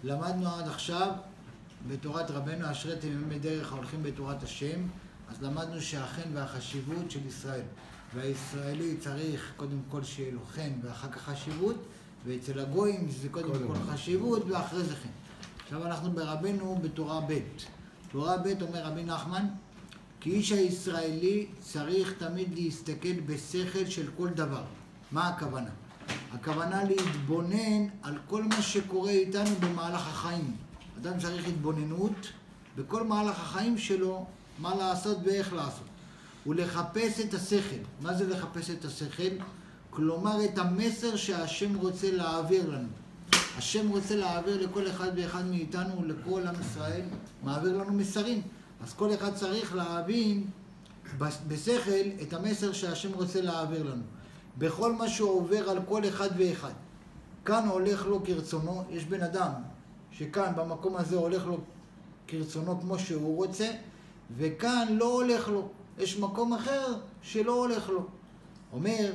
למדנו עד עכשיו בתורת רבנו, אשרי תמימי דרך ההולכים בתורת השם, אז למדנו שהחן והחשיבות של ישראל. והישראלי צריך קודם כל שיהיה לו חן ואחר כך חשיבות, ואצל הגויים זה קודם כל חשיבות ואחרי זה חן. עכשיו אנחנו ברבנו בתורה ב'. תורה ב' אומר רבי נחמן, כי איש הישראלי צריך תמיד להסתכל בשכל של כל דבר. מה הכוונה? הכוונה להתבונן על כל מה שקורה איתנו במהלך החיים. אדם צריך התבוננות בכל מהלך החיים שלו, מה לעשות ואיך לעשות. ולחפש את השכל. מה זה לחפש את השכל? כלומר את המסר שהשם רוצה להעביר לנו. השם רוצה להעביר לכל אחד ואחד מאיתנו, לכל עם ישראל, מעביר לנו מסרים. אז כל אחד צריך להבין בשכל את המסר שהשם רוצה להעביר לנו. בכל מה שהוא עובר על כל אחד ואחד. כאן הולך לו כרצונו, יש בן אדם שכאן במקום הזה הולך לו כרצונו כמו שהוא רוצה, וכאן לא הולך לו. יש מקום אחר שלא הולך לו. אומר,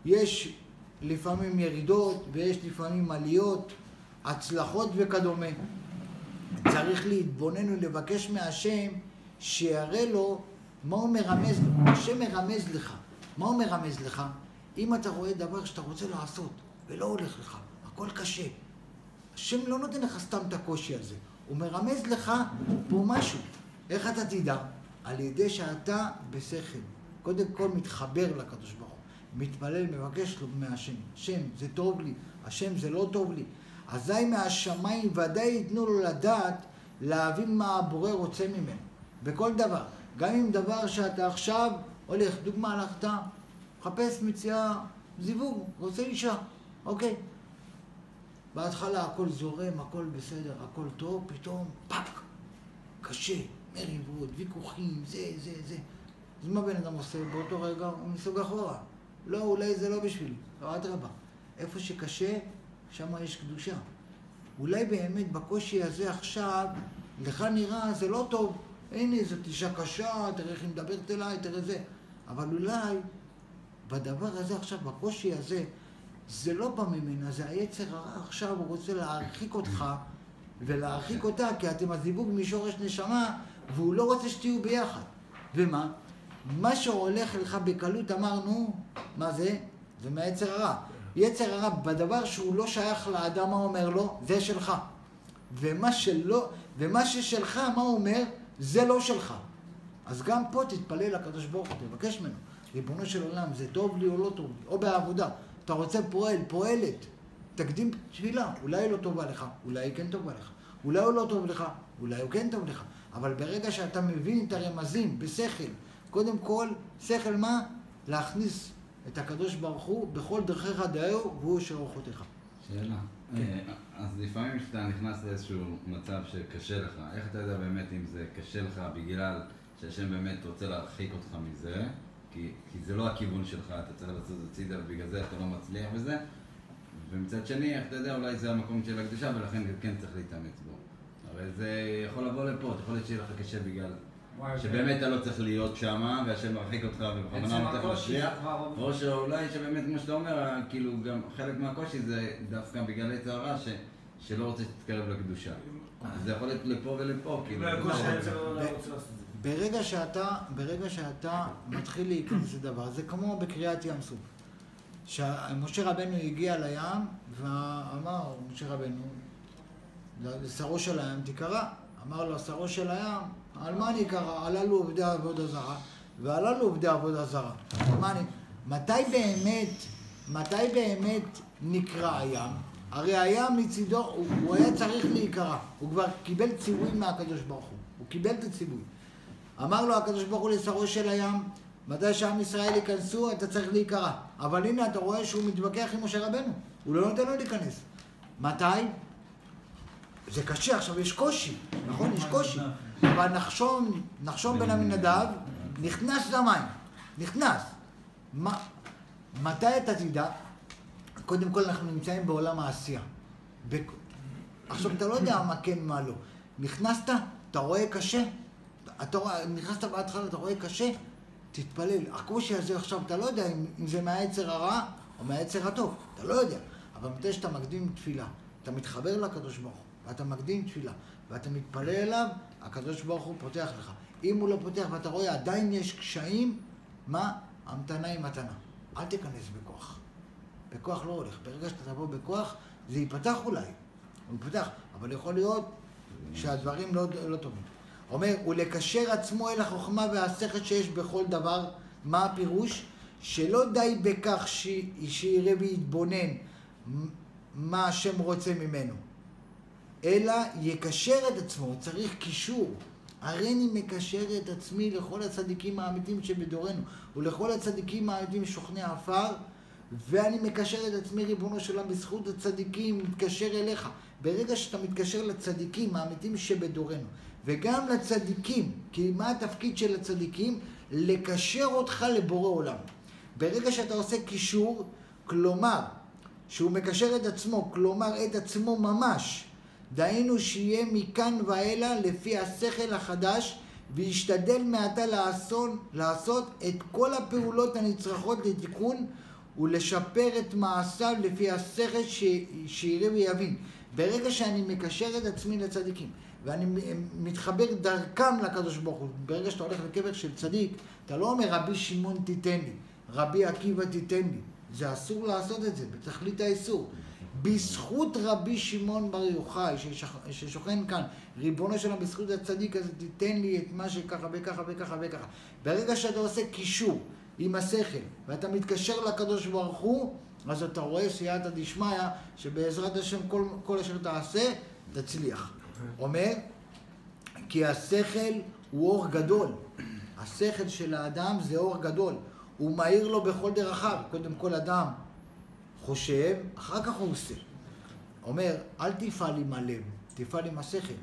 יש לפעמים ירידות ויש לפעמים עליות, הצלחות וכדומה. צריך להתבונן ולבקש מהשם שיראה לו מה הוא מרמז לו. השם מרמז לך. מה הוא מרמז לך? אם אתה רואה דבר שאתה רוצה לעשות ולא הולך לך, הכל קשה. השם לא נותן לך סתם את הקושי הזה. הוא מרמז לך פה משהו. איך אתה תדע? על ידי שאתה בשכל. קודם כל מתחבר לקדוש ברוך הוא. מתפלל, מבקש לו מהשם. השם, זה טוב לי. השם, זה לא טוב לי. אזי מהשמיים ודאי ייתנו לו לדעת להבין מה הבורא רוצה ממנו. בכל דבר. גם אם דבר שאתה עכשיו הולך, דוגמה הלכת, חפש מציאה זיווג, רוצה אישה. אוקיי. בהתחלה הכל זורם, הכל בסדר, הכל טוב, פתאום פאק. קשה, מריבות, ויכוחים, זה. אז מה בן אדם עושה? באותו רגע הוא מסוג אחורה. לא, אולי זה לא בשבילי. לא, אדרבה. איפה שקשה, שם יש קדושה. אולי באמת בקושי הזה עכשיו, לך נראה, זה לא טוב. הנה, זאת אישה קשה, תראה איך היא מדברת אליי, תראה זה. אבל אולי, בדבר הזה עכשיו, בקושי הזה, זה לא בא ממנה, זה היצר הרע עכשיו, הוא רוצה להרחיק אותך ולהרחיק אותה, כי אתם הזיווג משורש נשמה, והוא לא רוצה שתהיו ביחד. ומה? מה שהולך לך בקלות, אמרנו, מה זה? זה מהיצר הרע. יצר הרע, בדבר שהוא לא שייך לאדם, מה אומר לו? זה שלך. ומה ששלך, מה הוא אומר? זה לא שלך. אז גם פה תתפלל לקדוש ברוך הוא, תבקש ממנו. ריבונו של עולם, זה טוב לי או לא טוב לי? או בעבודה. אתה רוצה פועלת. תקדים תפילה. אולי היא לא טובה לך, אולי היא כן טובה לך. אולי הוא לא טוב לך, אולי הוא כן טוב לך. אבל ברגע שאתה מבין את הרמזים בשכל, קודם כל, שכל מה? להכניס את הקדוש ברוך הוא בכל דרכיך דאהו והוא אשר אורחותיך. שאלה. אז לפעמים כשאתה נכנס לאיזשהו מצב שקשה לך, איך אתה יודע באמת אם זה קשה לך בגלל שהשם באמת רוצה להרחיק אותך מזה? כי זה לא הכיוון שלך, אתה צריך לעשות את צידה, ובגלל זה אתה לא מצליח בזה. ומצד שני, איך אתה יודע, אולי זה המקום של הקדושה, ולכן כן צריך להתאמץ בו. הרי זה יכול לבוא לפה, אתה יכול להיות שיהיה לך קשה בגלל שבאמת אתה לא צריך להיות שם, והשם מרחיק אותך ובכוונה לא צריך להשליח. או שאולי שבאמת, כמו שאתה אומר, כאילו גם חלק מהקושי זה דווקא בגלל יצר הרע שלא רוצה שתתקרב לקדושה. זה יכול להיות לפה ולפה, כאילו. ברגע שאתה מתחיל להיכנס לדבר, זה כמו בקריאת ים סוף. שמשה רבנו הגיע לים ואמר, משה רבנו, לשרו של הים תקרא. אמר לו, שרו של הים, על מה אני קרא? עלה לו עובדי עבודה זרה, ועלה לו עובדי עבודה זרה. מתי באמת נקרא הים? הרי הים מצידו, הוא היה צריך להיקרא. הוא כבר קיבל ציווי מהקדוש ברוך הוא. הוא קיבל את הציווי. אמר לו הקדוש ברוך הוא לשרו של הים, מתי שעם ישראל ייכנסו, אתה צריך להיקרא. אבל הנה, אתה רואה שהוא מתווכח עם משה רבנו. הוא לא נותן לו להיכנס. מתי? זה קשה, עכשיו יש קושי, נכון? יש קושי. אבל נחשון בן עמינדב נכנס למים. נכנס. מתי אתה תדע? קודם כל אנחנו נמצאים בעולם העשייה. עכשיו אתה לא יודע מה כן, מה לא. נכנסת, אתה רואה קשה. נכנסת בהתחלה, אתה רואה קשה, תתפלל. הקושי הזה עכשיו, אתה לא יודע אם זה מהיצר הרע או מהיצר הטוב. אתה לא יודע. אבל מתי שאתה מקדים תפילה, אתה מתחבר לקדוש ברוך הוא, ואתה מקדים תפילה, ואתה מתפלל אליו, הקדוש ברוך הוא פותח לך. אם הוא לא פותח ואתה רואה עדיין יש קשיים, מה? המתנה היא מתנה. אל תיכנס בכוח. בכוח לא הולך. ברגע שאתה תבוא בכוח, זה ייפתח אולי. הוא ייפתח, אבל יכול להיות שהדברים לא טובים. אומר, ולקשר עצמו אל החוכמה והשכל שיש בכל דבר. מה הפירוש? שלא די בכך שיראה ויתבונן מה השם רוצה ממנו, אלא יקשר את עצמו, צריך קישור. הרי אני מקשר את עצמי לכל הצדיקים האמיתים שבדורנו, ולכל הצדיקים האמיתים שוכני עפר, ואני מקשר את עצמי, ריבונו של עולם, בזכות הצדיקים, מתקשר אליך. ברגע שאתה מתקשר לצדיקים האמיתים שבדורנו, וגם לצדיקים, כי מה התפקיד של הצדיקים? לקשר אותך לבורא עולם. ברגע שאתה עושה קישור, כלומר, שהוא מקשר את עצמו, כלומר את עצמו ממש, דהיינו שיהיה מכאן ואלה לפי השכל החדש, וישתדל מעתה לעשות את כל הפעולות הנצרכות לתיקון, ולשפר את מעשיו לפי השכל שיראה ויבין. ברגע שאני מקשר את עצמי לצדיקים, ואני מתחבר דרכם לקדוש ברוך הוא, ברגע שאתה הולך לקבר של צדיק, אתה לא אומר רבי שמעון תיתן לי, רבי עקיבא תיתן לי. זה אסור לעשות את זה, בתכלית האיסור. בזכות רבי שמעון בר יוחאי, ששוכן כאן, ריבונו שלנו, בזכות הצדיק הזה, תיתן לי את מה שככה וככה וככה וככה. ברגע שאתה עושה קישור עם השכל, ואתה מתקשר לקדוש ברוך הוא, אז אתה רואה סייעתא דשמיא, שבעזרת השם כל אשר תעשה, תצליח. אומר, כי השכל הוא אור גדול. השכל של האדם זה אור גדול. הוא מאיר לו בכל דרכיו. קודם כל אדם חושב, אחר כך הוא עושה. אומר, אל תפעל עם הלב, תפעל עם השכל.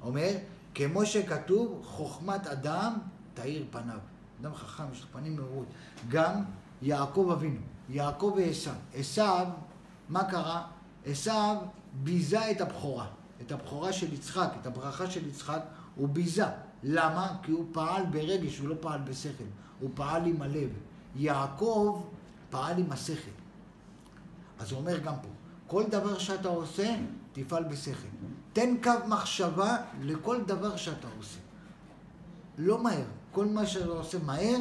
אומר, כמו שכתוב, חוכמת אדם תאיר פניו. אדם חכם, יש לו פנים מאורות. גם יעקב אבינו, יעקב ועשיו. עשיו, מה קרה? עשיו ביזה את הבכורה. את הבכורה של יצחק, את הברכה של יצחק, הוא ביזה. למה? כי הוא פעל ברגש, הוא לא פעל בשכל. הוא פעל עם הלב. יעקב פעל עם השכל. אז הוא אומר גם פה, כל דבר שאתה עושה, תפעל בשכל. תן קו מחשבה לכל דבר שאתה עושה. לא מהר. כל מה שאתה עושה מהר,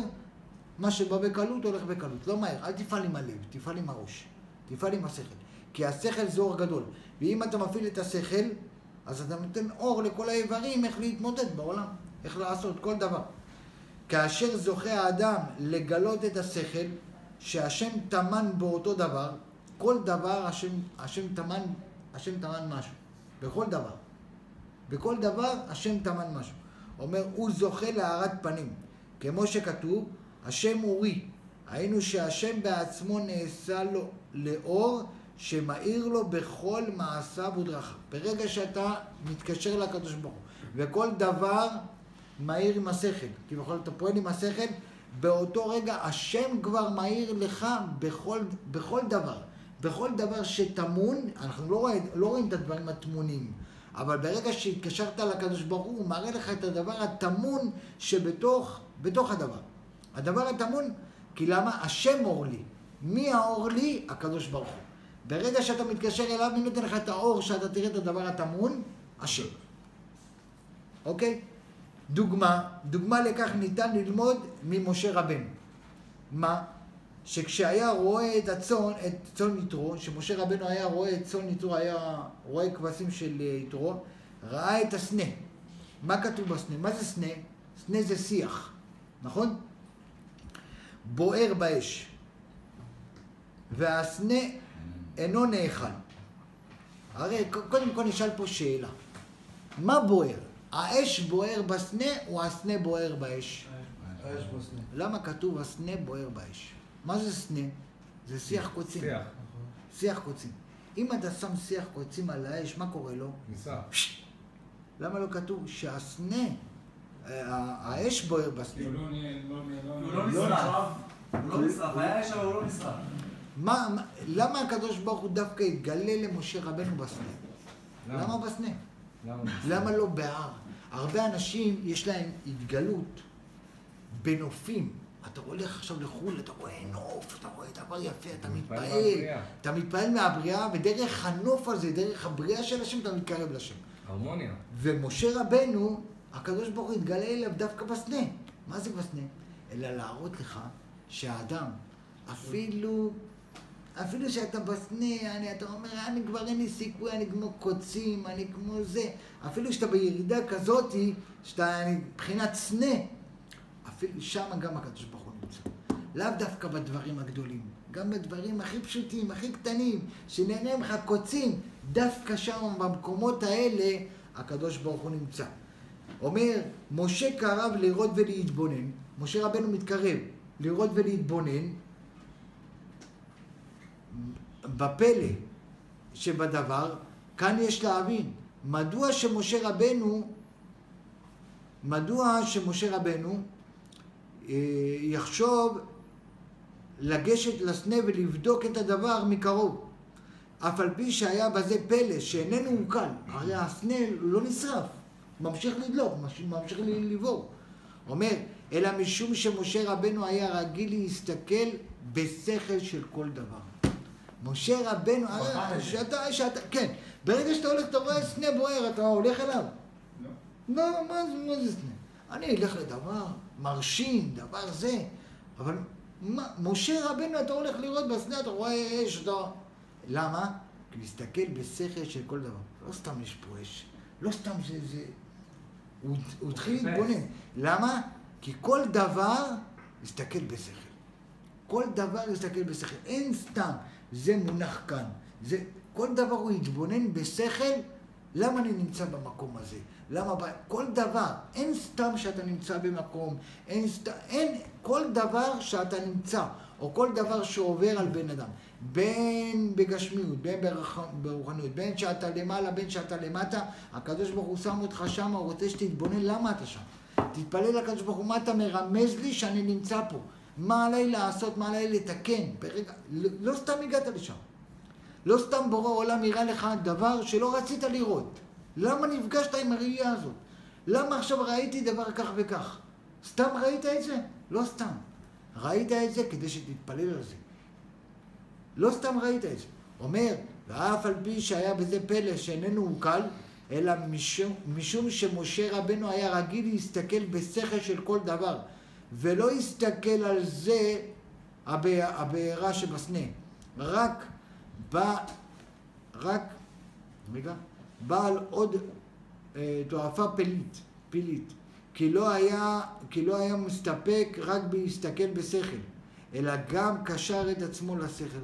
מה שבא בקלות הולך בקלות. לא מהר. אל תפעל עם הלב, תפעל עם הראש. תפעל עם השכל. כי השכל זה אור גדול. ואם אתה מפעיל את השכל, אז אתה נותן אור לכל האיברים איך להתמודד בעולם. איך לעשות כל דבר. כאשר זוכה האדם לגלות את השכל, שהשם תמן באותו דבר, כל דבר השם תמן משהו. בכל דבר. בכל דבר השם תמן משהו. אומר, הוא זוכה להארת פנים. כמו שכתוב, השם אורי. היינו שהשם בעצמו נעשה לו לאור, שמאיר לו בכל מעשיו ודרכיו. ברגע שאתה מתקשר לקדוש ברוך הוא, וכל דבר מאיר עם השכל, כי אתה פועל עם השכל, באותו רגע השם כבר מאיר לך בכל דבר. בכל דבר שתמון, אנחנו לא רואים את הדברים התמונים, אבל ברגע שהתקשרת לקדוש ברוך הוא, הוא מראה לך את הדבר התמון שבתוך הדבר. הדבר התמון, כי למה? השם אור לי. מי האור לי? הקדוש ברוך הוא. ברגע שאתה מתקשר אליו, מי נותן לך את האור שאתה תראה את הדבר התמון? השם. אוקיי? דוגמה לכך ניתן ללמוד ממשה רבנו. מה? שכשהיה רואה את צאן יתרו, שמשה רבנו היה רואה את צאן יתרו, היה רואה כבשים של יתרו, ראה את הסנה. מה כתוב בסנה? מה זה סנה? סנה זה שיח, נכון? בוער באש. והסנה אינו נאכל. הרי קודם כל נשאל פה שאלה. מה בוער? האש בוער בסנה או הסנה בוער באש? האש בסנה. למה כתוב הסנה בוער באש? מה זה סנה? זה שיח קוצים. שיח קוצים. אם אתה שם שיח קוצים על האש, מה קורה לו? ניסה. למה לא כתוב שהסנה, האש בוער בסנה? הוא לא נשרף, היה אש אבל הוא לא נשרף. למה הקדוש ברוך הוא דווקא התגלה למשה רבנו בסנה? למה בסנה? למה לא בהר? הרבה אנשים יש להם התגלות בנופים, אתה הולך עכשיו לחו"ל, אתה רואה נוף, אתה רואה דבר יפה, אתה מתפעל מהבריאה, ודרך הנוף הזה, דרך הבריאה של השם, אתה מתקרב לשם. הרמוניה. ומשה רבנו, הקדוש ברוך הוא התגלה אליו דווקא בסנה. מה זה בסנה? אלא להראות לך שהאדם, אפילו שאתה בסנה, אתה אומר, אני כבר אין לי סיכוי, אני כמו קוצים, אני כמו זה. אפילו שאתה בירידה כזאת, שאתה מבחינת סנה, אפילו שם גם הקדוש ברוך הוא נמצא. לאו דווקא בדברים הגדולים, גם בדברים הכי פשוטים, הכי קטנים, שנראים לך קוצים, דווקא שם, במקומות האלה, הקדוש ברוך הוא נמצא. אומר, משה קרב לראות ולהתבונן, משה רבנו מתקרב לראות ולהתבונן, בפלא שבדבר, כאן יש להבין, מדוע שמשה רבנו יחשוב לגשת לסנה ולבדוק את הדבר מקרוב, אף על פי שהיה בזה פלא שאיננו עוקל, הרי הסנה לא נשרף, ממשיך לדלוק, ממשיך לבור. אומר, אלא משום שמשה רבנו היה רגיל להסתכל בשכל של כל דבר. משה רבנו, כן, ברגע שאתה הולך, אתה רואה סנה בוער, אתה הולך אליו? לא. מה זה סנה? אני אלך לדבר מרשים, דבר זה, אבל משה רבנו אתה הולך לראות בסנה, אתה רואה אש, למה? כי להסתכל בשכל של כל דבר. לא סתם יש פה אש, לא סתם זה... הוא התחיל להתבונן. למה? כי כל דבר יסתכל בשכל. כל דבר יסתכל בשכל. אין סתם, זה מונח כאן. כל דבר הוא יתבונן בשכל, למה אני נמצא במקום הזה? למה? כל דבר, אין סתם שאתה נמצא במקום, אין כל דבר שאתה נמצא, או כל דבר שעובר על בן אדם, בין בגשמיות, בין ברוחניות, בין שאתה למעלה, בין שאתה למטה, הקדוש ברוך הוא שם אותך שם, הוא רוצה שתתבונן למה אתה שם. תתפלל לקדוש ברוך הוא, מה אתה מרמז לי שאני נמצא פה? מה עליי לעשות, מה עליי לתקן? ברגע, לא סתם הגעת לשם. לא סתם בורא עולם יראה לך דבר שלא רצית לראות. למה נפגשת עם הראייה הזאת? למה עכשיו ראיתי דבר כך וכך? סתם ראית את זה? לא סתם. ראית את זה כדי שתתפלל על זה. לא סתם ראית את זה. אומר, ואף על פי שהיה בזה פלא שאיננו עוקל, אלא משום שמשה רבנו היה רגיל להסתכל בשכל של כל דבר, ולא הסתכל על זה הבעירה שבסנה. רק בא על עוד תועפה פלילית, כי לא היה מסתפק רק בהסתכל בשכל, אלא גם קשר את עצמו לשכל.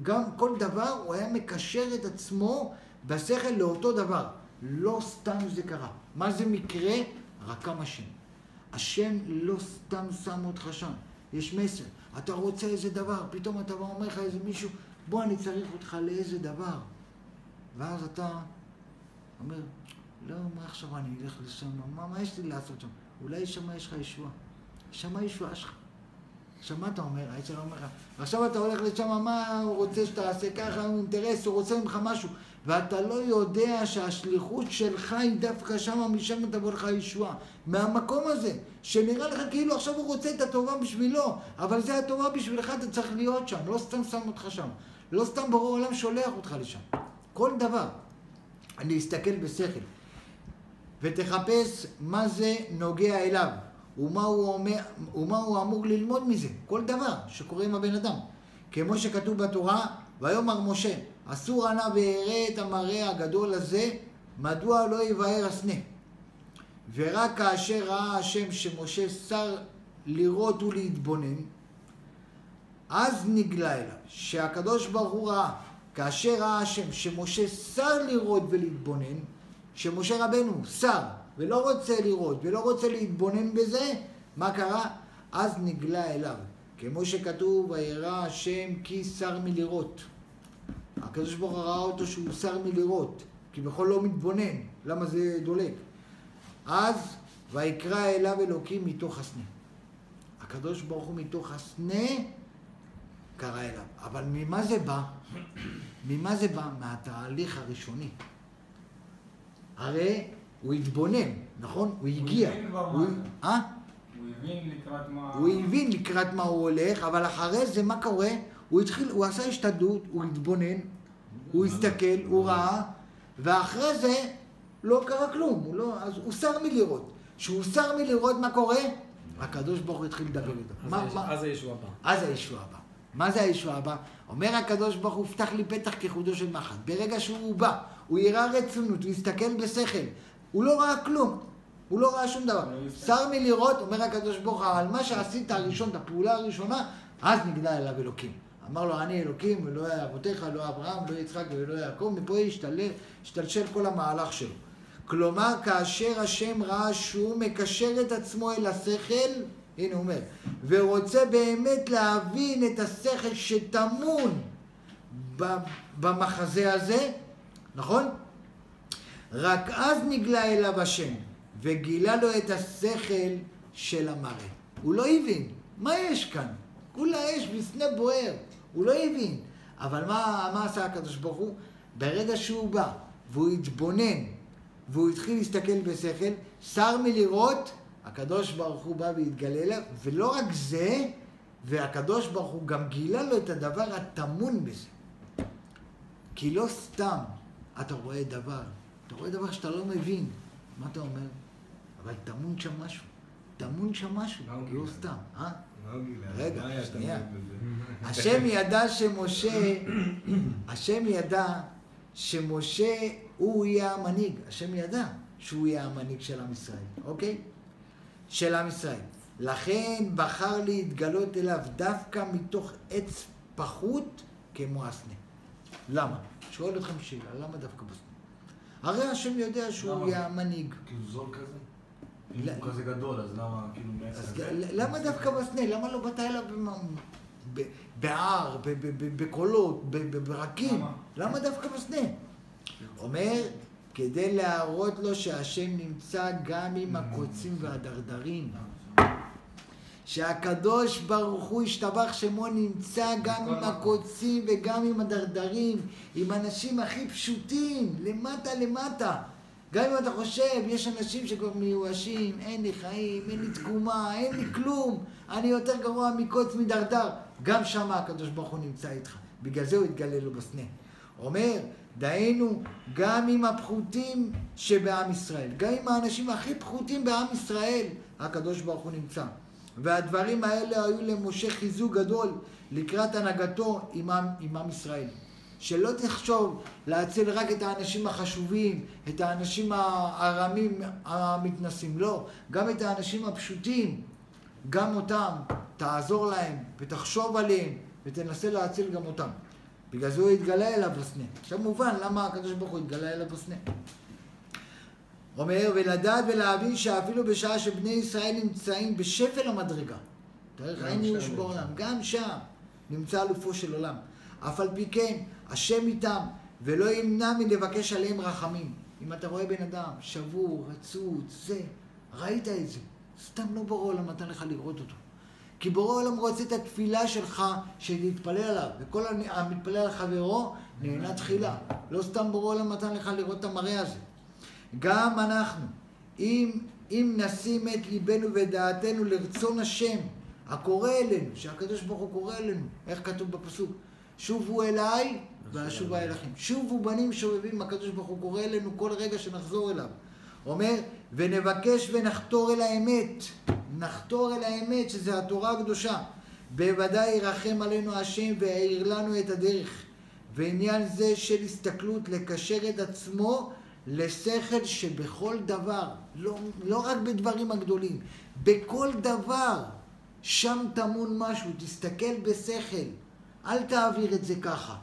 גם כל דבר הוא היה מקשר את עצמו בשכל לאותו דבר. לא סתם זה קרה. מה זה מקרה? רקם השם. השם לא סתם שם אותך שם. יש מסר. אתה רוצה איזה דבר, פתאום אתה אומר לך איזה מישהו, בוא אני צריך אותך לאיזה דבר. ואז אתה אומר, לא, מה עכשיו אני אלך לשם? מה יש לי לעשות שם? אולי שם יש לך ישועה. שם ישועה שלך. עכשיו מה אתה אומר? היצר אומר לך, עכשיו אתה הולך לשם, מה הוא רוצה שתעשה ככה, הוא אינטרס, הוא רוצה ממך משהו, ואתה לא יודע שהשליחות שלך היא דווקא שם, משם תבוא לך ישועה. מהמקום הזה, שנראה לך כאילו עכשיו הוא רוצה את הטובה בשבילו, אבל זה הטובה בשבילך, אתה צריך להיות שם, לא סתם שם אותך שם. לא סתם בורא עולם שולח אותך לשם. כל דבר. אני אסתכל בשכל. ותחפש מה זה נוגע אליו. ומה הוא אמור ללמוד מזה. כל דבר שקורה עם הבן אדם. כמו שכתוב בתורה, ויאמר משה, אסור ענה ויראה את המראה הגדול הזה, מדוע לא יבאר הסנה. ורק כאשר ראה השם שמשה שר לראות ולהתבונן, אז נגלה אליו, שהקדוש ברוך הוא ראה, כאשר ראה השם שמשה שר לראות ולהתבונן, שמשה רבנו שר ולא רוצה לראות ולא רוצה להתבונן בזה, מה קרה? אז נגלה אליו. כמו שכתוב, וירא השם כי שר מלראות. הקדוש ברוך הוא ראה אותו שהוא שר מלראות, כי בכל לא מתבונן. למה זה דולק? אז ויקרא אליו אלוקים מתוך הסנה. הקדוש ברוך הוא מתוך הסנה קרא אליו. אבל ממה זה בא? ממה זה בא? מהתהליך הראשוני. הרי הוא התבונן, נכון? הוא הגיע. הוא הוא הבין לקראת מה הוא הולך, אבל אחרי זה מה קורה? הוא עשה השתדלות, הוא התבונן, הוא הסתכל, הוא ראה, ואחרי זה לא קרה כלום, אז הוא שר מלראות. כשהוא שר מלראות מה קורה? הקדוש ברוך הוא התחיל לדבר איתו. אז הישוע הבא. אז הישוע הבא. מה זה הישוע הבא? אומר הקדוש ברוך הוא, פתח לי פתח כחודו של מחט. ברגע שהוא בא, הוא יראה רצינות, הוא יסתכל בשכל. הוא לא ראה כלום, הוא לא ראה שום דבר. שר מלראות, אומר הקדוש ברוך הוא, על מה שעשית הראשון, את הפעולה הראשונה, אז נגלה אליו אלוקים. אמר לו, אני אלוקים, ולא אבותיך, לא אברהם, לא יצחק ולא יעקב, מפה השתלשל כל המהלך שלו. כלומר, כאשר השם ראה שהוא מקשר את עצמו אל השכל, הנה הוא אומר, ורוצה באמת להבין את השכל שטמון במחזה הזה, נכון? רק אז נגלה אליו השם, וגילה לו את השכל של המראה. הוא לא הבין, מה יש כאן? כולה אש וסנה בוער, הוא לא הבין. אבל מה עשה הקדוש ברוך הוא? ברגע שהוא בא, והוא התבונן, והוא התחיל להסתכל בשכל, שר מלראות, הקדוש ברוך הוא בא והתגלה אליו, ולא רק זה, והקדוש ברוך הוא גם גילה לו את הדבר הטמון בזה. כי לא סתם אתה רואה דבר שאתה לא מבין. מה אתה אומר? אבל טמון שם משהו. לא סתם, רגע, שנייה. השם ידע שמשה הוא יהיה המנהיג. השם ידע שהוא יהיה המנהיג של עם ישראל, אוקיי? של עם ישראל. לכן בחר להתגלות אליו דווקא מתוך עץ פחות כמו הסנה. למה? שואל אתכם שאלה, למה דווקא בסנה? הרי השם יודע שהוא יהיה המנהיג. כאילו זול כזה? אם הוא כזה גדול, אז למה כאילו מעצם? למה דווקא בסנה? למה לא באת אליו בער, בקולות, ברקים? למה דווקא בסנה? אומר, כדי להראות לו שהשם נמצא גם עם הקוצים והדרדרים. שהקדוש ברוך הוא השתבח שמו נמצא גם עם הקוצים וגם עם הדרדרים, עם אנשים הכי פשוטים, למטה. גם אם אתה חושב, יש אנשים שכבר מיואשים, אין לי חיים, אין לי תקומה, אין לי כלום, אני יותר גרוע מקוץ מדרדר. גם שם הקדוש ברוך הוא נמצא איתך. בגלל זה הוא התגלה לו בסנה. אומר, דהיינו, גם עם הפחותים שבעם ישראל, גם עם האנשים הכי פחותים בעם ישראל, הקדוש ברוך הוא נמצא. והדברים האלה היו למשה חיזוק גדול לקראת הנהגתו עם עם ישראל. שלא תחשוב להציל רק את האנשים החשובים, את האנשים הרמים המתנסים, לא. גם את האנשים הפשוטים, גם אותם, תעזור להם ותחשוב עליהם ותנסה להציל גם אותם. בגלל זה הוא התגלה אליו בסנה. עכשיו מובן למה הקדוש ברוך הוא התגלה אליו בסנה. אומר, ולדעת ולהבין שאפילו בשעה שבני ישראל נמצאים בשפל המדרגה, תארך אין ייאוש בעולם, גם שם נמצא אלופו של עולם. אף על פי כן, השם איתם, ולא ימנע מלבקש עליהם רחמים. אם אתה רואה בן אדם שבור, רצוץ, ראית את זה, סתם לא בורא עולם נתן לך לראות אותו. כי בורא עולם רוצה את התפילה שלך שתתפלל עליו, וכל המתפלל על חברו נהנה תחילה. לא סתם בורא עולם נתן לך לראות את המראה הזה. גם אנחנו, אם נשים את ליבנו ודעתנו לרצון השם, הקורא אלינו, שהקדוש ברוך הוא קורא אלינו, איך כתוב בפסוק? שובו אליי ואשובו אליכם. שובו בנים שובבים, הקדוש ברוך הוא קורא אלינו כל רגע שנחזור אליו. אומר, ונבקש ונחתור אל האמת. נחתור אל האמת, שזה התורה הקדושה. בוודאי ירחם עלינו השם ויעיר לנו את הדרך. ועניין זה של הסתכלות לקשר את עצמו לשכל שבכל דבר, לא רק בדברים הגדולים, בכל דבר, שם טמון משהו, תסתכל בשכל, אל תעביר את זה ככה.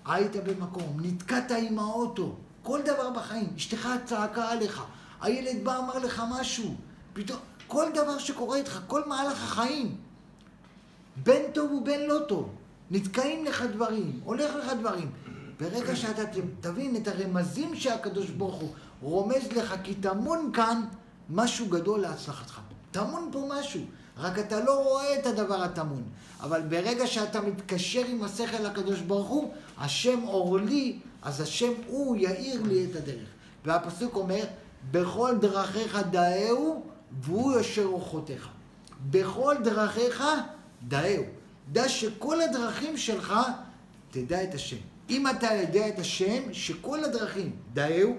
היית במקום, נתקעת עם האוטו, כל דבר בחיים, אשתך צעקה עליך, הילד בא אמר לך משהו, פתאום, כל דבר שקורה איתך, כל מהלך החיים, בין טוב ובין לא טוב, נתקעים לך דברים, הולך לך דברים. ברגע שאתה תבין את הרמזים שהקדוש ברוך הוא רומז לך, כי תמון כאן משהו גדול להצלחתך. תמון פה משהו, רק אתה לא רואה את הדבר התמון. אבל ברגע שאתה מתקשר עם השכל הקדוש ברוך הוא, השם אור לי, אז השם הוא יאיר לי את הדרך. והפסוק אומר, בכל דרכיך דאהו והוא ישר אורחותיך. בכל דרכיך דאהו. דע שכל הדרכים שלך תדע את השם. אם אתה יודע את השם, שכל הדרכים דאהו,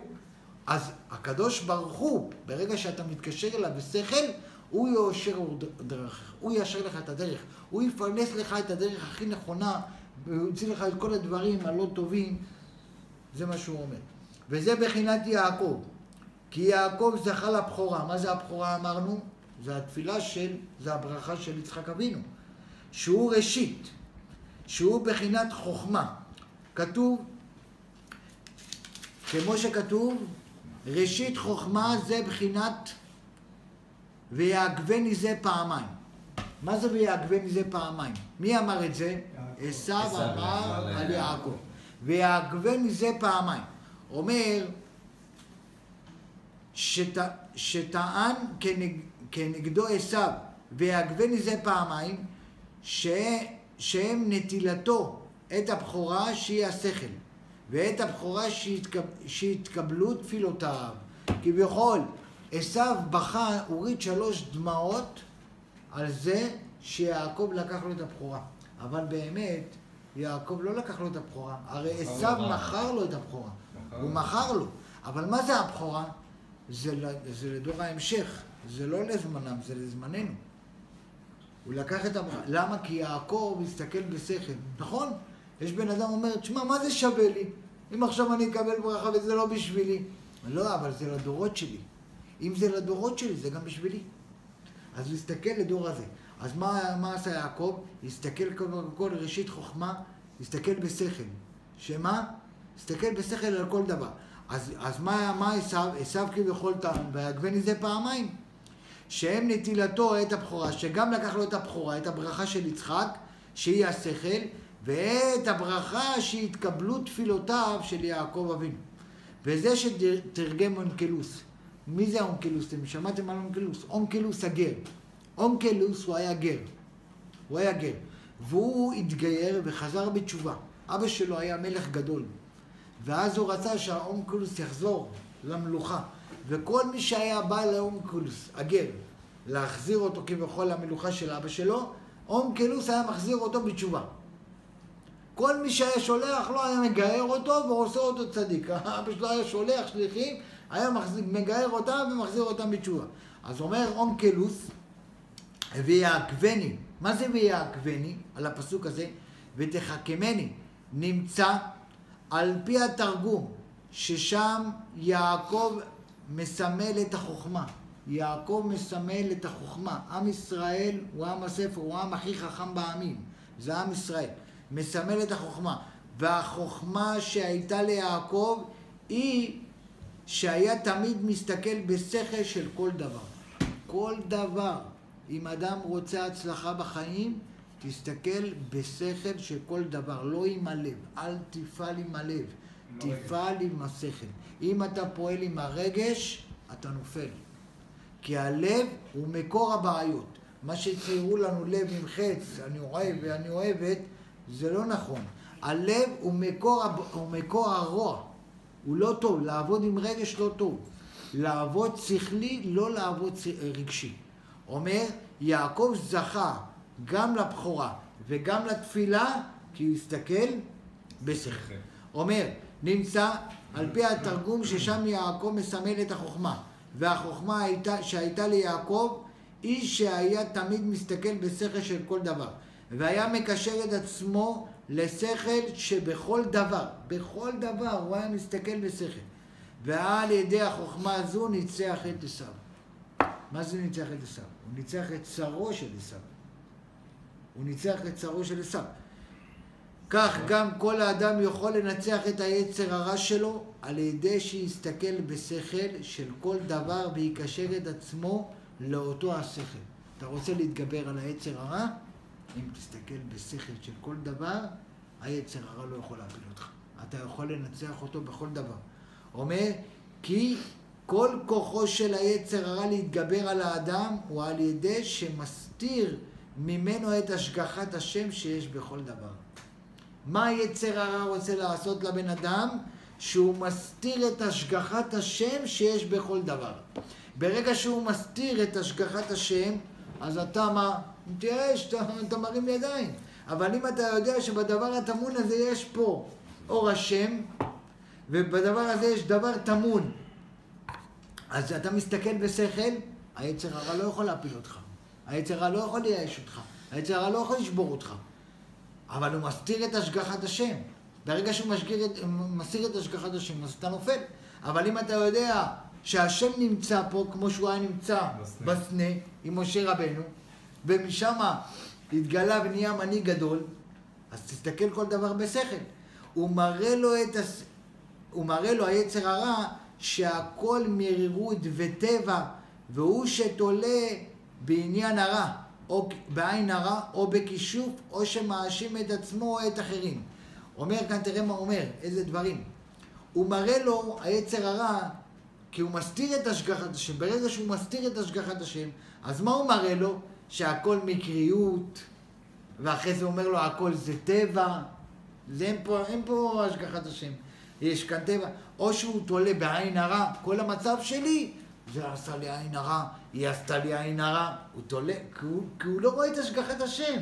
אז הקדוש ברוך הוא, ברגע שאתה מתקשר אליו בשכל, הוא יאשר דרכך, הוא יאשר לך את הדרך, הוא יפרנס לך את הדרך הכי נכונה, והוא יוציא לך את כל הדברים הלא טובים, זה מה שהוא אומר. וזה בחינת יעקב, כי יעקב זכה לבכורה. מה זה הבכורה אמרנו? זה התפילה זה הברכה של יצחק אבינו, שהוא ראשית, שהוא בחינת חוכמה. כתוב, כמו שכתוב, ראשית חוכמה זה בחינת ויעקבני זה פעמיים. מה זה ויעקבני זה פעמיים? מי אמר את זה? עשיו אמר על יעקב. ויעקבני זה פעמיים. אומר שטען כנגדו עשיו ויעקבני זה פעמיים, שהם נטילתו את הבכורה שהיא השכל, ואת הבכורה שהתקבלו תפילותיו. כביכול, עשיו בכה, הוריד 3 דמעות על זה שיעקב לקח לו את הבכורה. אבל באמת, יעקב לא לקח לו את הבכורה. הרי עשיו מכר לו את הבכורה. הוא מכר לו. אבל מה זה הבכורה? זה לדור ההמשך. זה לא לזמנם, זה לזמננו. הוא לקח את הבכורה. למה? כי יעקב הסתכל בשכל. נכון? יש בן אדם אומר, תשמע, מה זה שווה לי? אם עכשיו אני אקבל ברכה וזה לא בשבילי. לא, אבל זה לדורות שלי. אם זה לדורות שלי, זה גם בשבילי. אז הוא הסתכל לדור הזה. אז מה עשה יעקב? הסתכל כל ראשית חוכמה, הסתכל בשכל. שמה? הסתכל בשכל על כל דבר. אז מה עשיו? עשיו כביכול טען, ויעקבני זה פעמיים. שהם נטילתו את הבכורה, שגם לקח לו את הבכורה, את הברכה של יצחק, שהיא השכל, ואת הברכה שהתקבלו תפילותיו של יעקב אבינו. וזה שתרגם אונקלוס. מי זה אונקלוס? אתם שמעתם על אונקלוס? אונקלוס הגר. אונקלוס הוא היה גר. הוא היה גר. והוא התגייר וחזר בתשובה. אבא שלו היה מלך גדול. ואז הוא רצה שהאונקלוס יחזור למלוכה. וכל מי שהיה בא לאונקלוס, הגר, להחזיר אותו כבכל המלוכה של אבא שלו, אונקלוס היה מחזיר אותו בתשובה. כל מי שהיה שולח לו היה מגייר אותו ועושה אותו צדיק. אבא שלו היה שולח שליחים, היה מגייר אותם ומחזיר אותם בתשובה. אז אומר אונקלוס, ויעקבני. מה זה ויעקבני? על הפסוק הזה, ותחכמני. נמצא על פי התרגום, ששם יעקב מסמל את החוכמה. יעקב מסמל את החוכמה. עם ישראל הוא עם הספר, הוא העם הכי חכם בעמים. זה עם ישראל. מסמל את החוכמה. והחוכמה שהייתה ליעקב היא שהיה תמיד מסתכל בשכל של כל דבר. כל דבר. אם אדם רוצה הצלחה בחיים, תסתכל בשכל של כל דבר, לא עם הלב. אל תפעל עם הלב, תפעל עם השכל. אם אתה פועל עם הרגש, אתה נופל. כי הלב הוא מקור הבעיות. מה שציירו לנו לב עם חץ, אני אוהב ואני אוהבת, זה לא נכון. הלב הוא מקור הרוע. הוא לא טוב. לעבוד עם רגש לא טוב. לעבוד שכלי, לא לעבוד רגשי. אומר, יעקב זכה גם לבכורה וגם לתפילה, כי הוא הסתכל בשכל. אומר, נמצא על פי התרגום ששם יעקב מסמל את החוכמה. והחוכמה שהייתה ליעקב היא שהיה תמיד מסתכל בשכל של כל דבר. והיה מקשר את עצמו לשכל שבכל דבר, בכל דבר הוא היה מסתכל בשכל. ועל ידי החוכמה הזו ניצח את עשיו. מה זה ניצח את עשיו? הוא ניצח את צרו של עשיו. הוא ניצח את צרו של עשיו. כך גם כל האדם יכול לנצח את היצר הרע שלו על ידי שיסתכל בשכל של כל דבר ויקשר את עצמו לאותו השכל. אתה רוצה להתגבר על היצר הרע? אם תסתכל בשכל של כל דבר, היצר הרע לא יכול להפיל אותך. אתה יכול לנצח אותו בכל דבר. אומר, כי כל כוחו של היצר הרע להתגבר על האדם הוא על ידי שמסתיר ממנו את השגחת השם שיש בכל דבר. מה היצר הרע רוצה לעשות לבן אדם? שהוא מסתיר את השגחת השם שיש בכל דבר. ברגע שהוא מסתיר את השגחת השם, אז אתה מה? מתייאש, אתה מרים ידיים. אבל אם אתה יודע שבדבר הטמון הזה יש פה אור השם, ובדבר הזה יש דבר טמון, אז אתה מסתכל בשכל, היצר הרע לא יכול להפיל אותך. היצר הרע לא יכול לייאש אותך. היצר הרע לא יכול לשבור אותך. אבל הוא מסתיר את השגחת השם. ברגע שהוא מסתיר את השגחת השם, אז אתה נופל. אבל אם אתה יודע שהשם נמצא פה, כמו שהוא היה נמצא בסנה, עם משה רבנו, ומשם התגלה ונהיה מנהיג גדול, אז תסתכל כל דבר בשכל. הוא מראה לו היצר הרע שהכל מרירות וטבע, והוא שתולה בעניין הרע, או בעין הרע, או בכישוף, או שמאשים את עצמו או את אחרים. אומר כאן, תראה מה אומר, איזה דברים. הוא מראה לו, היצר הרע, כי הוא מסתיר את השגחת השם. ברגע שהוא מסתיר את השגחת השם, אז מה הוא מראה לו? שהכל מקריות, ואחרי זה אומר לו, הכל זה טבע. אין פה השגחת השם. יש כאן טבע. או שהוא תולה בעין הרע, כל המצב שלי, זה עשה לי עין הרע, היא עשתה לי עין הרע. הוא תולה, כי הוא לא רואה את השגחת השם.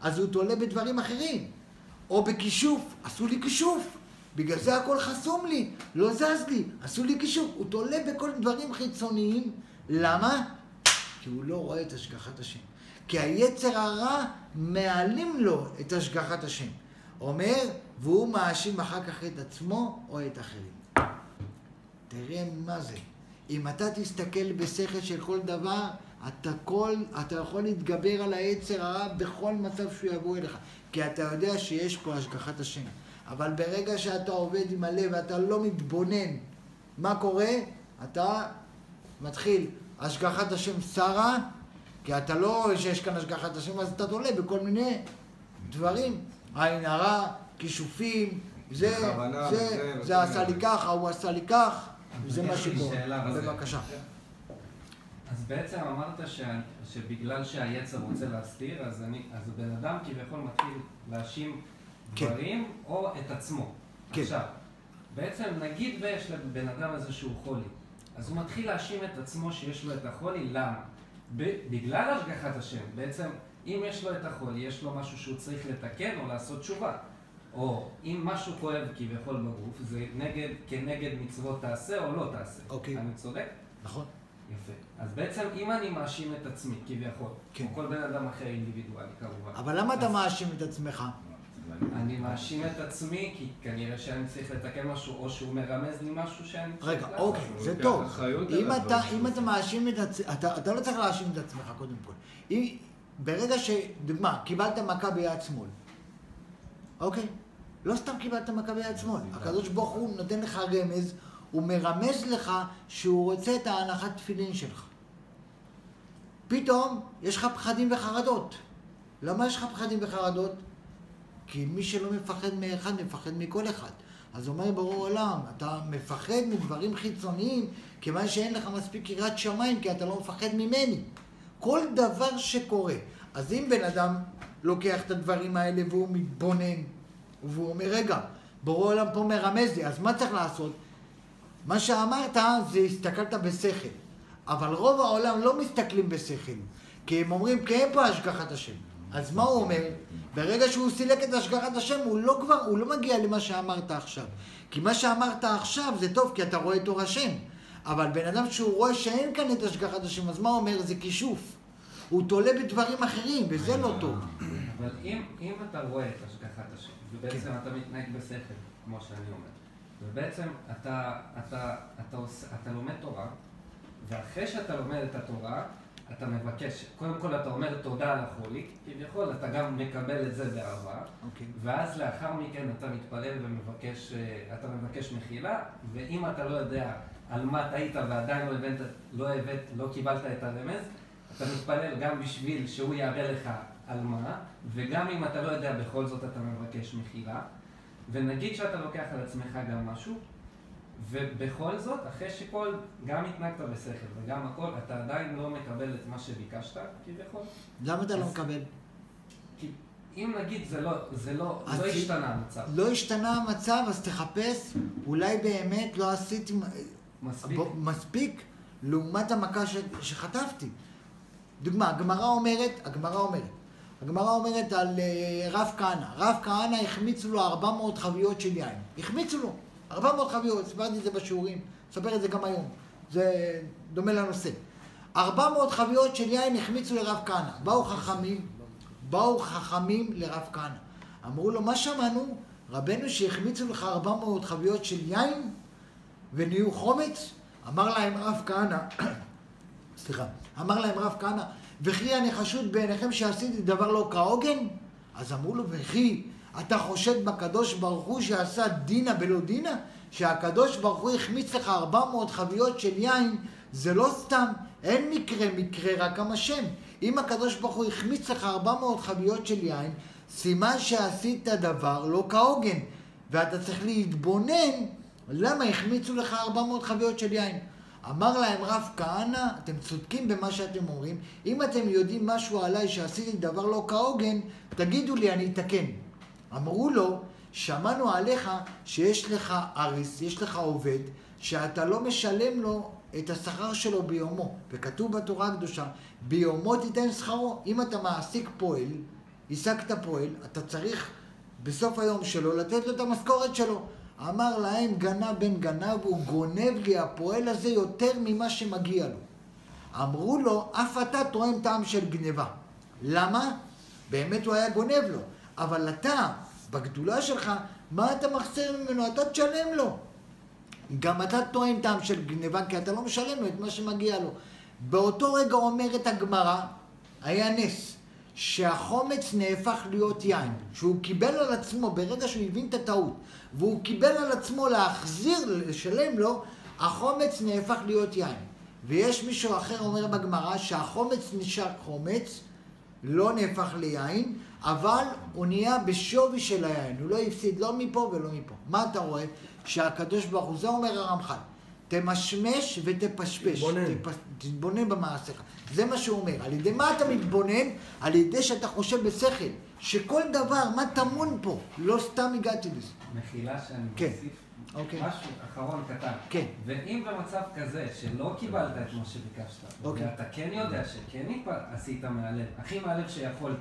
אז הוא תולה בדברים אחרים. או בכישוף, עשו לי כישוף. בגלל זה הכל חסום לי, לא זז לי, עשו לי כישוף. הוא תולה בכל דברים חיצוניים. למה? כי הוא לא רואה את השגחת השם. כי היצר הרע מעלים לו את השגחת השם. אומר, והוא מאשים אחר כך את עצמו או את אחרים. תראה מה זה. אם אתה תסתכל בשכל של כל דבר, אתה יכול להתגבר על היצר הרע בכל מצב שהוא יבוא אליך. כי אתה יודע שיש פה השגחת השם. אבל ברגע שאתה עובד עם הלב ואתה לא מתבונן, מה קורה? אתה מתחיל, השגחת השם שרה, כי אתה לא רואה שיש כאן השגחת השם, אז אתה תולה בכל מיני דברים. עין הרע, כישופים, זה עשה לי ככה, הוא עשה לי כך, זה מה שקורה. בבקשה. אז בעצם אמרת שבגלל שהיצר רוצה להסתיר, אז בן אדם כביכול מתחיל להאשים דברים או את עצמו. עכשיו, בעצם נגיד ויש לבן אדם איזשהו חולי, אז הוא מתחיל להאשים את עצמו שיש לו את החולי, למה? בגלל השגחת השם. בעצם אם יש לו את החולי, יש לו משהו שהוא צריך לתקן או לעשות תשובה. או אם משהו כואב כביכול בגוף, זה כנגד מצוות תעשה או לא תעשה. אני צודק? נכון. יפה. אז בעצם אם אני מאשים את עצמי כביכול, כמו כל בן אדם אחר אינדיבידואלי כמובן. אבל למה אתה מאשים את עצמך? אני מאשים את עצמי כי כנראה שאני צריך לתקן משהו, או שהוא מרמז לי משהו שאני צריך רגע, אוקיי, זה טוב. אם אתה מאשים את עצמך, אתה לא צריך להאשים את עצמך קודם כל. ברגע דוגמה, קיבלת מכה ביד שמאל. אוקיי? לא סתם קיבלת מכה ביד שמאל. הקדוש ברוך הוא נותן לך רמז, הוא מרמז לך שהוא רוצה את ההנחת תפילין שלך. פתאום יש לך פחדים וחרדות. למה יש לך פחדים וחרדות? כי מי שלא מפחד מאחד, מפחד מכל אחד. אז אומר ברור עולם, אתה מפחד מדברים חיצוניים, כיוון שאין לך מספיק יראת שמיים, כי אתה לא מפחד ממני. כל דבר שקורה. אז אם בן אדם לוקח את הדברים האלה והוא מתבונן, והוא אומר, רגע, ברור עולם פה מרמז לי, אז מה צריך לעשות? מה שאמרת זה הסתכלת בשכל. אבל רוב העולם לא מסתכלים בשכל. כי הם אומרים, כי אין פה השגחת השם. אז מה הוא אומר? ברגע שהוא סילק את השגחת השם, הוא לא מגיע למה שאמרת עכשיו. כי מה שאמרת עכשיו זה טוב, כי אתה רואה את אור השם. אבל בן אדם שהוא רואה שאין כאן את השגחת השם, אז מה הוא אומר? זה כישוף. הוא תולה בדברים אחרים, וזה לא טוב. אבל אם אתה רואה את השגחת השם, ובעצם אתה מתנהג בשכל, כמו שאני אומר, ובעצם אתה לומד תורה, ואחרי שאתה לומד את התורה, אתה מבקש, קודם כל אתה אומר תודה על החולי, כביכול אתה גם מקבל את זה באהבה, ואז לאחר מכן אתה מתפלל ומבקש, אתה מבקש מחילה, ואם אתה לא יודע על מה טעית ועדיין לא קיבלת את הרמז, אתה מתפלל גם בשביל שהוא יראה לך על מה, וגם אם אתה לא יודע בכל זאת אתה מבקש מחילה, ונגיד שאתה לוקח על עצמך גם משהו, ובכל זאת, אחרי שכל, גם התנהגת בשכל וגם הכל, אתה עדיין לא מקבל את מה שביקשת, כביכול. למה אתה לא מקבל? כי אם נגיד זה לא השתנה המצב. לא השתנה המצב, אז תחפש, אולי באמת לא עשיתי מספיק לעומת המכה שחטפתי. דוגמה, הגמרא אומרת על רב כהנא. רב כהנא החמיצו לו 400 חביות של יין. החמיצו לו 400 חביות, סברתי את זה בשיעורים, ספר את זה גם היום. זה דומה לנושא. 400 חביות של יין החמיצו לרב כהנא. באו חכמים לרב כהנא. אמרו לו, מה שמענו? רבנו שהחמיצו לך 400 חביות של יין ונהיו חומץ? אמר להם רב כהנא, וכי אני חשוד בעיניכם שעשיתי דבר לא כהוגן? אז אמרו לו, וכי אתה חושד בקדוש ברוך הוא שעשה דינה בלא דינה? שהקדוש ברוך הוא החמיץ לך 400 חביות של יין, זה לא סתם, אין מקרה רק עם השם. אם הקדוש ברוך הוא החמיץ לך 400 חביות של יין, סימן שעשית דבר לא כהוגן, ואתה צריך להתבונן למה החמיצו לך 400 חביות של יין. אמר להם רב כהנא, אתם צודקים במה שאתם אומרים, אם אתם יודעים משהו עליי שעשיתי דבר לא כהוגן, תגידו לי, אני אתקן. אמרו לו, שמענו עליך שיש לך אריס, יש לך עובד, שאתה לא משלם לו את השכר שלו ביומו, וכתוב בתורה הקדושה, ביומו תיתן שכרו. אם אתה מעסיק פועל, העסקת פועל, אתה צריך בסוף היום שלו לתת לו את המשכורת שלו. אמר להם גנב בן גנב, הוא גונב לי הפועל הזה יותר ממה שמגיע לו. אמרו לו, אף אתה טוען טעם של גניבה. למה? באמת הוא היה גונב לו. אבל אתה, בגדולה שלך, מה אתה מחסר ממנו? אתה תשלם לו. גם אתה טוען טעם של גניבה, כי אתה לא משלם לו את מה שמגיע לו. באותו רגע אומרת הגמרא, היה נס, שהחומץ נהפך להיות יין, שהוא קיבל על עצמו, ברגע שהוא הבין את הטעות, והוא קיבל על עצמו לשלם לו, החומץ נהפך להיות יין. ויש מישהו אחר אומר בגמרא שהחומץ נשאר חומץ, לא נהפך ליין, אבל הוא נהיה בשווי של היין, הוא לא הפסיד לא מפה ולא מפה. מה אתה רואה? שהקדוש ברוך הוא, זה אומר הרמח"ל, תמשמש ותפשפש, תתבונן במעשיך. זה מה שהוא אומר. על ידי מה אתה מתבונן? על ידי שאתה חושב בשכל, שכל דבר, מה טמון פה? לא סתם הגעתי לזה. מחילה שאני מוסיף. אוקיי. משהו אחרון קטן. כן. ואם במצב כזה שלא קיבלת את מה שביקשת, ואתה כן יודע שכן עשית מהלב, הכי מהלב שיכולת,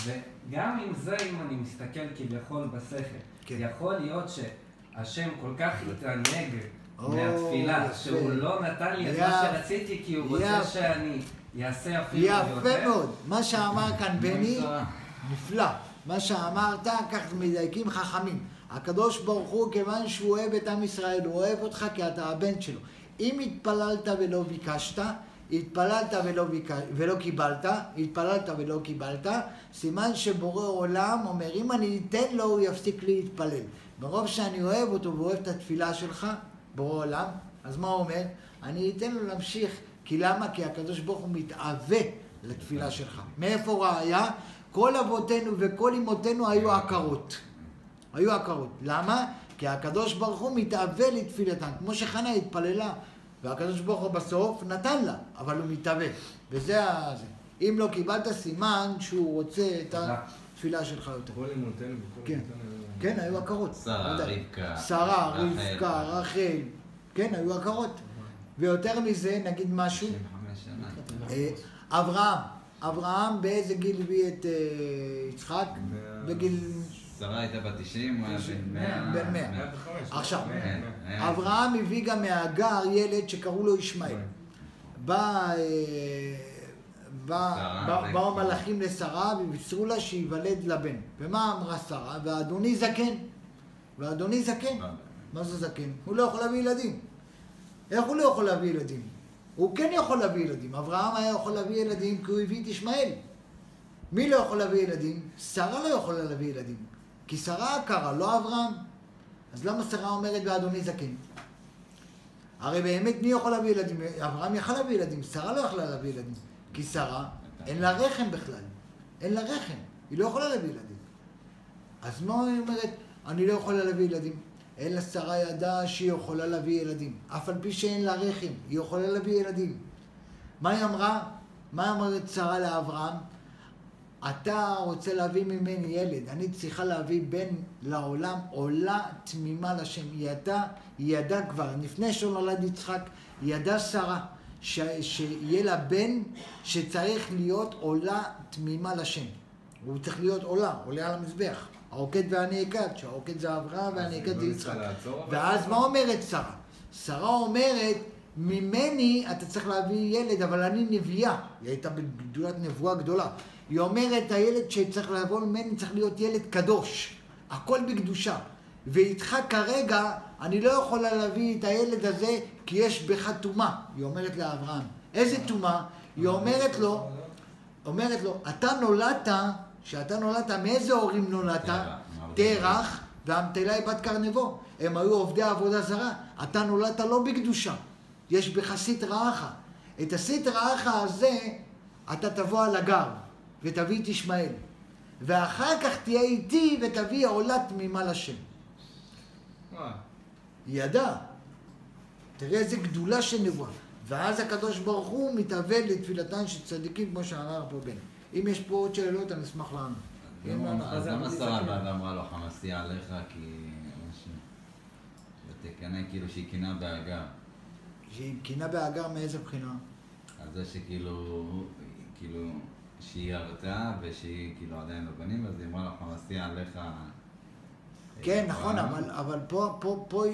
וגם עם זה, אם אני מסתכל כביכול בשכל, יכול להיות שהשם כל כך התענג מהתפילה, שהוא לא נתן לי את מה שרציתי, כי הוא רוצה שאני אעשה אפילו יותר. יפה מאוד. מה שאמר כאן בני, נפלא. מה שאמרת, כך מדייקים חכמים. הקדוש ברוך הוא, כיוון שהוא אוהב את עם ישראל, הוא אוהב אותך כי אתה הבן שלו. אם התפללת ולא ביקשת, התפללת ולא קיבלת, התפללת ולא קיבלת, סימן שבורא עולם אומר, אם אני אתן לו, הוא יפסיק להתפלל. ברוב שאני אוהב אותו ואוהב את התפילה שלך, בורא עולם, אז מה הוא אומר? אני אתן לו להמשיך. כי למה? כי הקדוש ברוך הוא מתאווה לתפילה שלך. מאיפה ראיה? כל אבותינו וכל אמותינו היו עקרות. היו עקרות. למה? כי הקדוש ברוך הוא מתאווה לתפילתן. כמו שחנה התפללה, והקדוש ברוך הוא בסוף נתן לה, אבל הוא מתאווה. וזה זה. אם לא קיבלת סימן שהוא רוצה את התפילה שלך יותר. כל אמותינו וכל אמותינו. כן, היו עקרות. שרה, רבקה, רחל. כן, היו עקרות. ויותר מזה, נגיד משהו. אברהם באיזה גיל הביא את יצחק? בגיל... שרה הייתה בת 90, הוא היה בן 100. עכשיו, אברהם הביא גם מהגר ילד שקראו לו ישמעאל. באו מלאכים לשרה ובישרו לה שיוולד לבן. ומה אמרה שרה? ואדוני זקן. ואדוני זקן. מה זה זקן? הוא לא יכול להביא ילדים. איך הוא לא יכול להביא ילדים? הוא כן יכול להביא ילדים. אברהם היה יכול להביא ילדים כי הוא הביא את ישמעאל. מי לא יכול להביא ילדים? שרה לא יכולה להביא ילדים. כי שרה עקרה, לא אברהם. אז למה שרה אומרת ואדוני זקן? הרי באמת מי יכול להביא ילדים? אברהם יכל להביא ילדים, שרה לא יכולה להביא ילדים. כי שרה, אין לה רחם בכלל. אין לה רחם. היא לא יכולה להביא ילדים. אז מה היא אומרת? אני לא יכולה להביא ילדים. אלא שרה ידעה שהיא יכולה להביא ילדים. אף על פי שאין לה רחם, היא יכולה להביא ילדים. מה היא אמרה? מה אמרת שרה לאברהם? אתה רוצה להביא ממני ילד, אני צריכה להביא בן לעולם, עולה תמימה לשם. היא ידעה כבר, לפני שנולד יצחק, היא ידעה שרה, שיהיה לה בן שצריך להיות עולה תמימה לשם. הוא צריך להיות עולה על המזבח. העוקד והנעקד, שהעוקד זה אברהם והנעקד זה יצחק. ואז מה אומרת שרה? שרה אומרת, ממני אתה צריך להביא ילד, אבל אני נביאה. היא הייתה בגדולת נבואה גדולה. היא אומרת, הילד שצריך לבוא ממני צריך להיות ילד קדוש. הכל בקדושה. ואיתך כרגע, אני לא יכולה להביא את הילד הזה, כי יש בך טומאה. היא אומרת לאברהם. איזה טומאה? היא אומרת לו, אתה נולדת, שאתה נולדת, מאיזה הורים נולדת? תרח, והמתלה היא בת קרנבו. הם היו עובדי עבודה זרה. אתה נולדת לא בקדושה. יש בך סטרא אחא. את הסטרא אחא הזה, אתה תבוא על הגר, ותביא את ישמעאל. ואחר כך תהיה איתי, ותביא עולה תמימה לשם. היא ידעה. תראה איזה גדולה של נבואה. ואז הקדוש ברוך הוא מתאבל לתפילתן של צדיקים, כמו שאמר פה בן. אם יש פה עוד שאלות, אני אשמח לענות. אז למה שרה באה ואמרה לו, חמסתי עליך, כי... תקנה כאילו שהיא קינה בהגר. שהיא קינה בהגר מאיזה בחינה? על זה שכאילו, שהיא הרתה ושהיא כאילו עדיין לא בנים, אז היא אמרה לו, חמסתי עליך... כן, נכון, אבל פה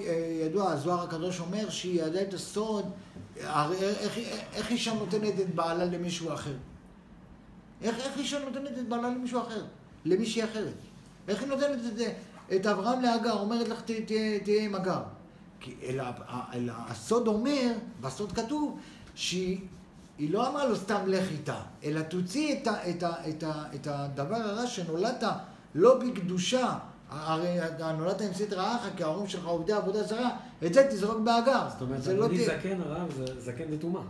ידוע, הזוהר הקדוש אומר שהיא ידעה את הסוד, איך אישה נותנת את בעלה למישהו אחר? איך אישה נותנת את בעלה למישהו אחר? למישהי אחרת? איך היא נותנת את אברהם להגר? אומרת לך, תהיה עם הגר. אלא הסוד אומר, בסוד כתוב, שהיא לא אמרה לו סתם לך איתה, אלא תוציא את הדבר הרע שנולדת לא בקדושה, הרי נולדת עם סטרא אחא, כי ההורים שלך עובדי עבודה זרה, את זה תזרוק בהגר. זאת אומרת, אני זקן הרב, זה זקן דתומה.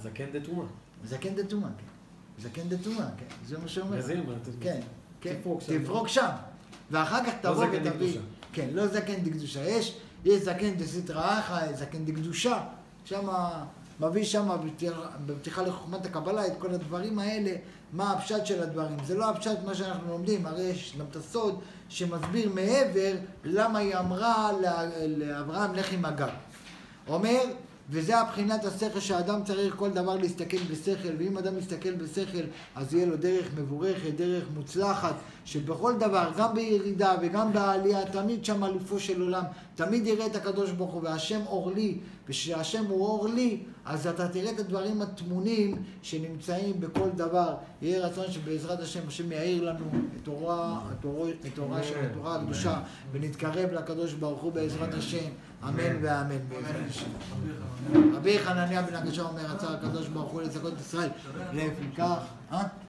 זקן דתומה. זקן דתומה, כן. זקן דתומה, כן. זה מה שאומר. כן, כן. תפרוק שם. ואחר כך תבוא ותביא. כן, לא זקן דקדושה. יש זקן דסטרא אחא, זקן דקדושה. שם מביא שם בפתיחה לחוכמת הקבלה את כל הדברים האלה, מה הפשט של הדברים. זה לא הפשט מה שאנחנו לומדים, הרי יש גם את הסוד שמסביר מעבר למה היא אמרה לאברהם לך עם הגר. אומר, וזה הבחינת השכל שהאדם צריך כל דבר להסתכל בשכל, ואם אדם מסתכל בשכל אז יהיה לו דרך מבורכת, דרך מוצלחת, שבכל דבר, גם בירידה וגם בעלייה, תמיד שם אלופו של עולם, תמיד יראה את הקדוש ברוך הוא, והשם אור לי, ושהשם הוא אור לי, אז אתה תראה את הדברים התמונים שנמצאים בכל דבר. יהיה רצון שבעזרת השם יאיר לנו את תורה של התורה הקדושה, ונתקרב לקדוש ברוך הוא בעזרת השם. אמן ואמן. רבי חנניה בן הקשה אומר, רצה הקדוש ברוך הוא לזכות את ישראל. לפיכך,